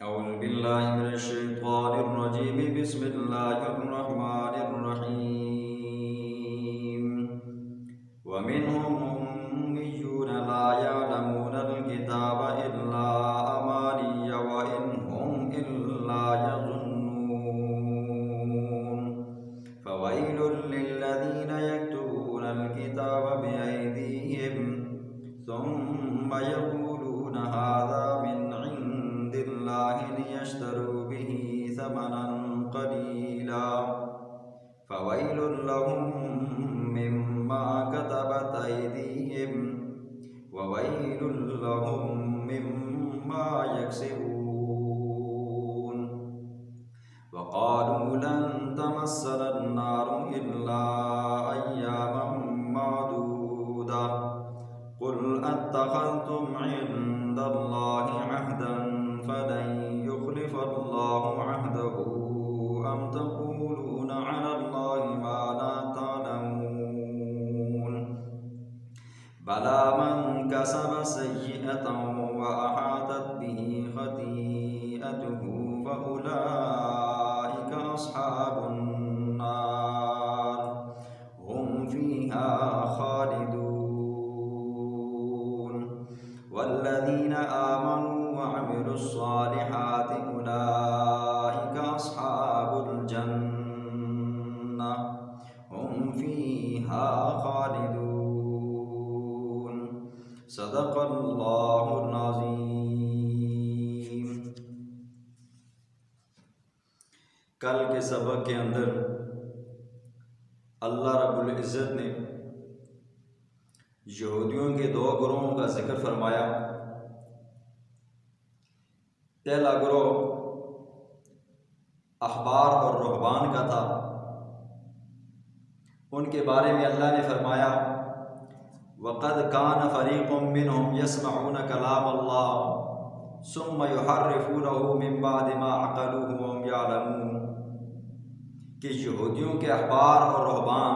أعوذ بالله من الشيطان الرجيم. بسم الله الرحمن الرحيم. ومنهم أميون لا يعلمون الكتاب إلا أماني وإن هم إلا يظنون. فويل للذين يكتبون الكتاب بأيديهم ثم يقولون هذا من عند الله ليشتروا به ثمنا قليلا فويل لهم مما كتبت أيديهم وويل لهم مما يكسبون. وقالوا لن تمسنا النار إلا أياما معدودة قل أتخذتم عند الله عهدا فلن يخلف الله عهده أم تقولون على الله ما لا تعلمون. بلى من كسب سيئة وأحاطت به خطيئته فأولئك أصحاب النار هم فيها خالدون. والذين آمنوا وعملوا الصالحات أولئك أصحاب الجنة هم فيها خالدون. صدق اللہ العظیم. کل کے سبق کے اندر اللہ رب العزت نے یہودیوں کے دو گروہوں کا ذکر فرمایا. پہلا گروہ احبار اور رہبان کا تھا. ان کے بارے میں اللہ نے فرمایا وَقَدْ كَانَ فَرِيقٌ مِّنْهُمْ يَسْمَعُونَ كَلَامَ اللَّهِ ثُمَّ يُحَرِّفُونَهُ مِن بَعْدِ مَا عَقَلُوهُ وَهُمْ يَعْلَمُونَ کہ یہودیوں کے احبار اور رہبان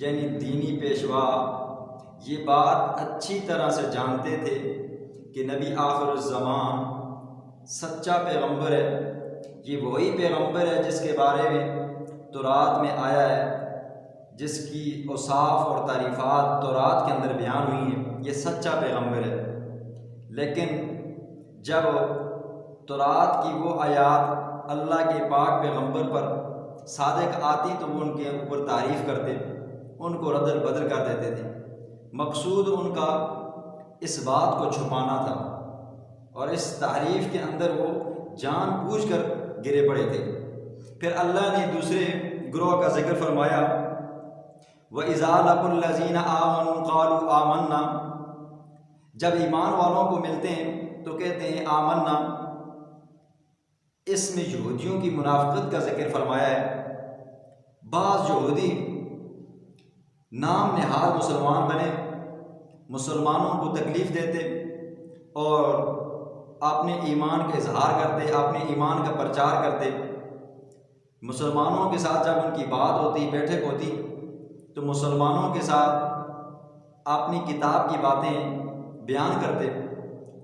یعنی دینی پیشوا یہ بات اچھی طرح سے جانتے تھے کہ نبی آخر الزمان سچا پیغمبر ہے. یہ وہی پیغمبر ہے جس کے بارے میں تورات میں آیا ہے، جس کی اوصاف اور تعریفات تورات کے اندر بیان ہوئی ہیں. یہ سچا پیغمبر ہے. لیکن جب تورات کی وہ آیات اللہ کے پاک پیغمبر پر صادق آتی تو وہ ان کے اوپر تعریف کرتے، ان کو رد بدل کر دیتے تھے. مقصود ان کا اس بات کو چھپانا تھا اور اس تعریف کے اندر وہ جان بوجھ کر گرے پڑے تھے. پھر اللہ نے دوسرے گروہ کا ذکر فرمایا وَإِذَا لَقُوا الَّذِينَ آمَنُوا قَالُوا آمَنَّا. جب ایمان والوں کو ملتے ہیں تو کہتے ہیں آمنا. اس میں یہودیوں کی منافقت کا ذکر فرمایا ہے. بعض یہودی نام نہاد مسلمان بنے، مسلمانوں کو تکلیف دیتے اور اپنے ایمان کا اظہار کرتے، اپنے ایمان کا پرچار کرتے. مسلمانوں کے ساتھ جب ان کی بات ہوتی، بیٹھک ہوتی تو مسلمانوں کے ساتھ اپنی کتاب کی باتیں بیان کرتے.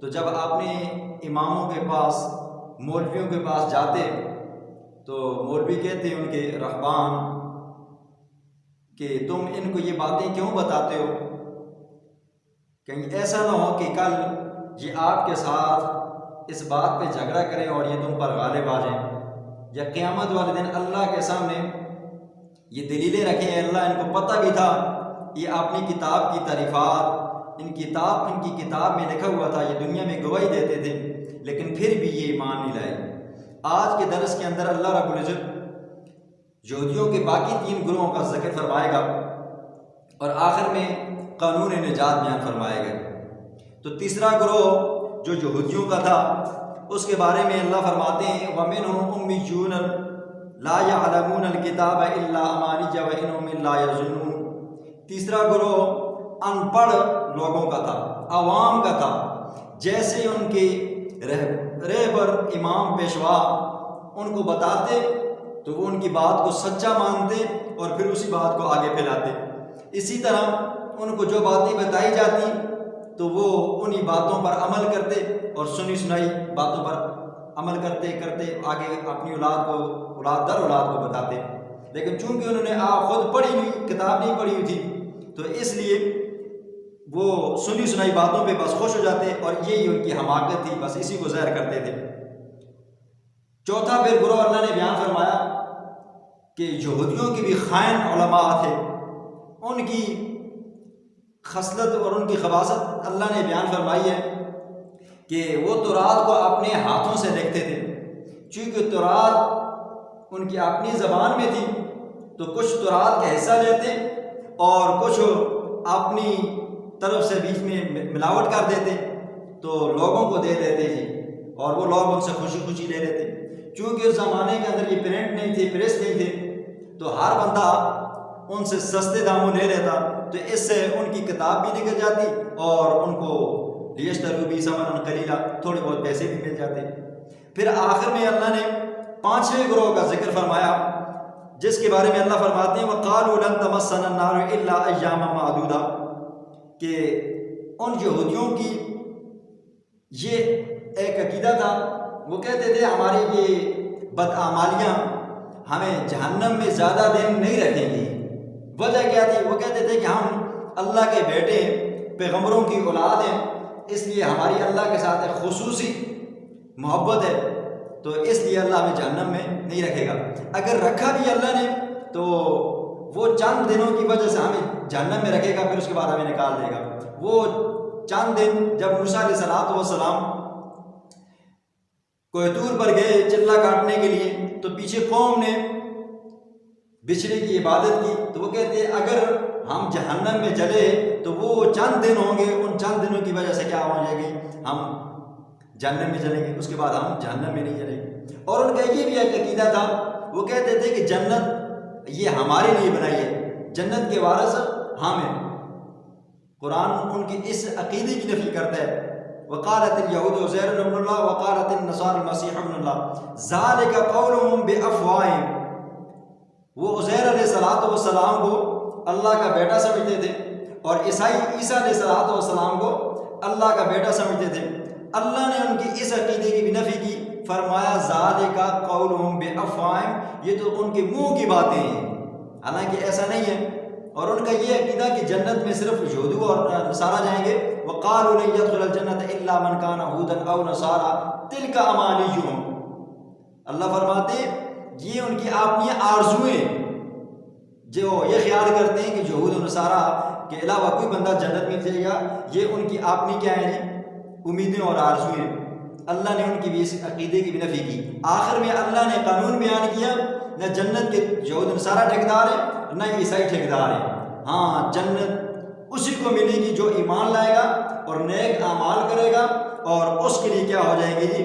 تو جب اپنے اماموں کے پاس، مولویوں کے پاس جاتے تو مولوی کہتے ان کے رہبان کہ تم ان کو یہ باتیں کیوں بتاتے ہو؟ کہیں ایسا نہ ہو کہ کل یہ آپ کے ساتھ اس بات پہ جھگڑا کریں اور یہ تم پر غالب آ جائیں، یا قیامت والے دن اللہ کے سامنے یہ دلیلیں رکھیں. اللہ ان کو پتہ بھی تھا یہ اپنی کتاب کی تعریفات ان کی کتاب میں لکھا ہوا تھا، یہ دنیا میں گواہی دیتے تھے، لیکن پھر بھی یہ ایمان نہیں لائے. آج کے درس کے اندر اللہ رب العزت یہودیوں کے باقی 3 گروہوں کا ذکر فرمائے گا اور آخر میں قانون نجات بیان فرمائے گا. تو تیسرا گروہ جو یہودیوں کا تھا اس کے بارے میں اللہ فرماتے ہیں وَمِنْهُمْ أُمِّيُّونَ لَا يَعْلَمُونَ الْكِتَابَ إِلَّا أَمَانِيَّ وَإِنْهُمْ إِلَّا يَظُنُّونَ. تیسرا گروہ ان پڑھ لوگوں کا تھا، عوام کا تھا. جیسے ان کے رہبر امام پیشوا ان کو بتاتے تو وہ ان کی بات کو سچا مانتے اور پھر اسی بات کو آگے پھیلاتے. اسی طرح ان کو جو باتیں بتائی جاتی تو تو وہ انہی باتوں پر عمل کرتے اور سنی سنائی باتوں پر عمل کرتے کرتے آگے اپنی اولاد در اولاد کو بتاتے. لیکن چونکہ انہوں نے خود پڑھی ہوئی کتاب نہیں پڑھی ہوئی تھی تو اس لیے وہ سنی سنائی باتوں پہ بس خوش ہو جاتے اور یہی ان کی حماقت تھی، بس اسی کو ظاہر کرتے تھے. چوتھا پھر گروہ اللہ نے بیان فرمایا کہ یہودیوں کے بھی خائن علماء تھے، ان کی خصلت اور ان کی خباثت اللہ نے بیان فرمائی ہے کہ وہ تورات کو اپنے ہاتھوں سے لکھتے تھے. چونکہ تورات ان کی اپنی زبان میں تھی تو کچھ تورات کا حصہ لیتے اور کچھ اپنی طرف سے بیچ میں ملاوٹ کر دیتے تو لوگوں کو دے دیتے جی، اور وہ لوگ ان سے خوشی خوشی لے لیتے. چونکہ اس زمانے کے اندر یہ پرنٹ نہیں تھے، پریس نہیں تھے، تو ہر بندہ ان سے سستے داموں لے لیتا، تو اس سے ان کی کتاب بھی نکل جاتی اور ان کو لیشتروا بہ ثمنا قلیلا تھوڑے بہت پیسے بھی مل جاتے. پھر آخر میں اللہ نے پانچویں گروہ کا ذکر فرمایا جس کے بارے میں اللہ فرماتے ہیں وَقَالُوا لَن تَمَسَّنَا النَّارُ إِلَّا أَيَّامًا مَعْدُودًا، کہ ان یہودیوں کی یہ ایک عقیدہ تھا. وہ کہتے تھے ہماری یہ بدعمالیاں ہمیں جہنم میں زیادہ دن نہیں رکھیں گی. وجہ کیا تھی؟ وہ کہتے تھے کہ ہم اللہ کے بیٹے پیغمبروں کی اولاد ہیں، اس لیے ہماری اللہ کے ساتھ ایک خصوصی محبت ہے، تو اس لیے اللہ ہمیں جہنم میں نہیں رکھے گا. اگر رکھا بھی اللہ نے تو وہ چند دنوں کی وجہ سے ہمیں جہنم میں رکھے گا، پھر اس کے بعد ہمیں نکال دے گا. وہ چند دن جب موسیٰ علیہ السلام کوہ طور پر گئے چلہ کاٹنے کے لیے تو پیچھے قوم نے بچھڑے کی عبادت کی، تو وہ کہتے ہیں اگر ہم جہنم میں چلے تو وہ چند دن ہوں گے، ان چند دنوں کی وجہ سے کیا ہو جائے گی، ہم جہنم میں چلیں گے، اس کے بعد ہم جہنم میں نہیں چلیں گے. اور ان کا یہ بھی ایک عقیدہ تھا، وہ کہتے تھے کہ جنت یہ ہمارے لیے بنائی ہے، جنت کے وارث ہم ہیں. قرآن ان کی اس عقیدے کی نفی کرتا ہے. وقالت اليهود عزير ابن الله وقالت النصارى المسيح ابن الله ذلك قولهم بافواههم. وہ عزیر علیہ السلام کو اللہ کا بیٹا سمجھتے تھے اور عیسائی عیسیٰ علیہ السلام کو اللہ کا بیٹا سمجھتے تھے. اللہ نے ان کی اس عقیدے کی بھی نفی کی، فرمایا ذالک قولهم بافواہم، یہ تو ان کے منہ کی باتیں ہیں، حالانکہ ایسا نہیں ہے. اور ان کا یہ عقیدہ کہ جنت میں صرف یہودو اور نصارہ جائیں گے. وقالوا لن يدخل الجنة الا من كان هودا او نصارى تلك امانيهم. اللہ فرماتے یہ ان کی اپنی آرزویں، جو یہ خیال کرتے ہیں کہ یہود و نصارہ کے علاوہ کوئی بندہ جنت میں جائے گا، یہ ان کی اپنی کیا ہیں امیدیں اور آرزویں. اللہ نے ان کی بھی اس عقیدے کی بھی نفی کی. آخر میں اللہ نے قانون بیان کیا، نہ جنت کے یہود و نصارہ ٹھیکیدار ہیں نہ عیسائی ٹھیکیدار ہیں. ہاں جنت اسی کو ملے گی جو ایمان لائے گا اور نیک اعمال کرے گا، اور اس کے لیے کیا ہو جائے گی جی،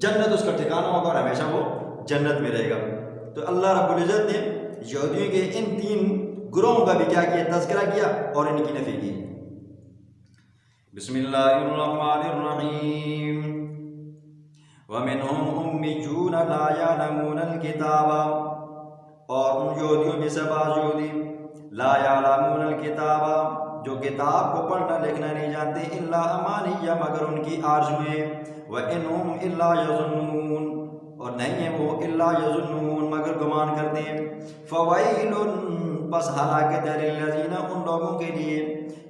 جنت اس کا ٹھکانہ ہوگا اور ہمیشہ وہ جنت میں رہے گا. تو اللہ رب العزت نے یہودیوں کے ان تین گروہوں کا بھی کیا کیا، تذکرہ کیا اور ان کی نفی کی. بسم اللہ الرحمن الرحیم. وَمِنْهُمْ أُمِّيُّونَ لَا يَعْلَمُونَ الْكِتَابَ، اور ان یہودیوں میں سے بعض یہودی لا یعلمون الکتاب، جو کتاب کو پڑھنا لکھنا نہیں جانتے، الا امانیہ، مگر ان کی آرزویں، وَإِنْهُمْ إِلَّا يَظُنُّونَ، اور نہیں ہیں وہ الا یظنون مگر گمان کرتے ہیں. فَوَيْلٌ، بس ہلاکت ہے، للذین، ان لوگوں کے لیے،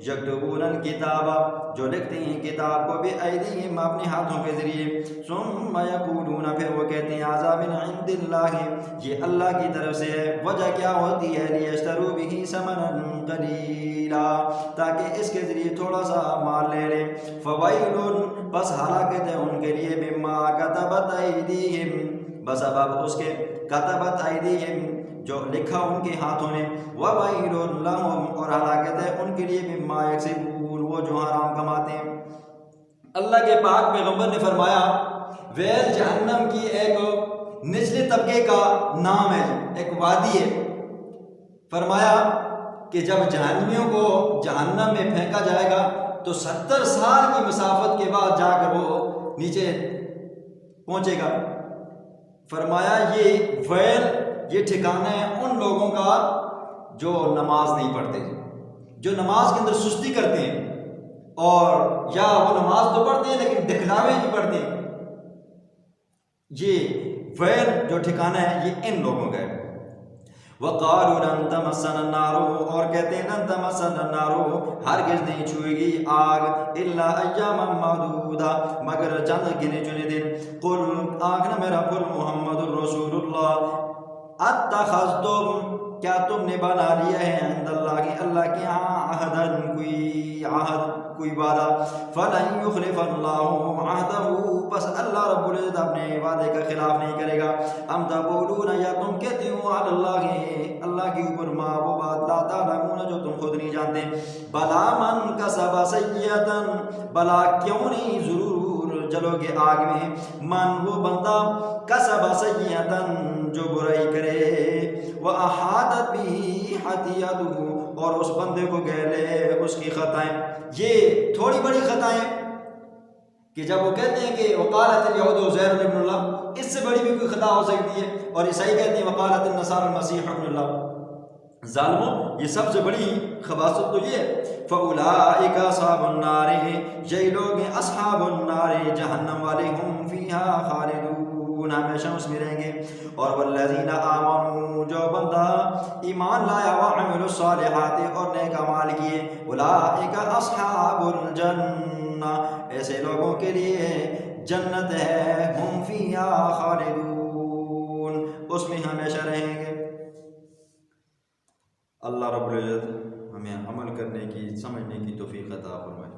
یکتبون الکتاب، جو لکھتے ہیں کتاب کو، بأیدیہم، اپنے ہاتھوں کے ذریعے، ثم یقولون، پھر وہ کہتے ہیں، ھذا من عند اللہ، یہ اللہ کی طرف سے ہے. وجہ کیا ہوتی ہے، لیشتروا بہ ثمنا قلیلا، تاکہ اس کے ذریعے تھوڑا سا مال لے لیں. فویل، بس ہلاکت ہے ان کے لیے، مما کتبت ایدیہم، بسبب اس کے، کتبت ایدیہم، جو لکھا ان کے ہاتھوں نے، وویل لہم، اور ہلاکت ہے ان کے لیے، مما یکسبون، وہ جو حرام کماتے ہیں. اللہ کے پاک پیغمبر نے فرمایا ویل جہنم کی ایک نچلے طبقے کا نام ہے، ایک وادی ہے. فرمایا کہ جب جہنمیوں کو جہنم میں پھینکا جائے گا تو 70 سال کی مسافت کے بعد جا کر وہ نیچے پہنچے گا. فرمایا یہ ویل، یہ ٹھکانہ ہے ان لوگوں کا جو نماز نہیں پڑھتے، جو نماز کے اندر سستی کرتے ہیں اور یا وہ نماز تو پڑھتے ہیں لیکن دکھلاوے کی پڑھتے ہیں، یہ فعل جو ٹھکانہ ہے یہ ان لوگوں کا ہے۔ وَقَالُوا لَن تَمَسَّنَا النَّارُ، اور کہتے ہیں لَن تَمَسَّنَا النَّارُ، ہرگز نہیں چھوئے گی آگ، إِلَّا أَيَّامًا مَّعْدُودَةً، مگر چند گنے چنے دن۔ قُلْ، آخنا میرا قُلْ محمد الرسول اللہ، اتخذتم، کیا تم نے بنا لیا ہے عند اللہ کی، اللہ کے ہاں، عہدن، کوئی عہد، کوئی وعدہ، فَلَن يُخْلِفَ اللَّهُ عَهْدَهُ، بس اللہ رب العزت اپنے وعدے کا خلاف نہیں کرے گا۔ ام تقولون، یا تم کہتے ہو علی اللہ، اللہ کے اوپر ما وہ بات لا تعلمون جو تم خود نہیں جانتے۔ بلا من کسب سیئۃ، بلا کیوں نہیں، ضرور جلو گے آگ میں، من وہ بندہ، کسب سیئۃ جو برائی کرے، وَأَحَاطَتْ بِهِ خَطِیئَتُهُ، اور اس بندے کو گھیر لے اس کی خطائیں۔ یہ تھوڑی بڑی خطائیں کہ جب وہ کہتے ہیں کہ وقالت الیہود عزیر ابن اللہ، اس سے بڑی بھی کوئی خطا ہو سکتی ہے، اور عیسائی کہتے ہیں وقالت النصارى المسیح ابن اللہ، ظالموں یہ سب سے بڑی خباثت تو یہ ہے۔ فَأُولَٰئِكَ أَصْحَابُ النَّارِ، یہی لوگ ہیں اصحاب النار، جہنم والے، ہم فیہا خالدون، ہمیشہ اس میں رہیں گے۔ اور والذین آمنوا، جو بندہ ایمان لایا، وعملوا الصالحات، اور نیک اعمال کیے، اولئک اصحاب الجنہ، ایسے لوگوں کے لیے جنت ہے، ہم فیہا خالدون، اس میں ہمیشہ رہیں گے۔ اللہ رب العزت ہمیں عمل کرنے کی، سمجھنے کی توفیق عطا فرمائے۔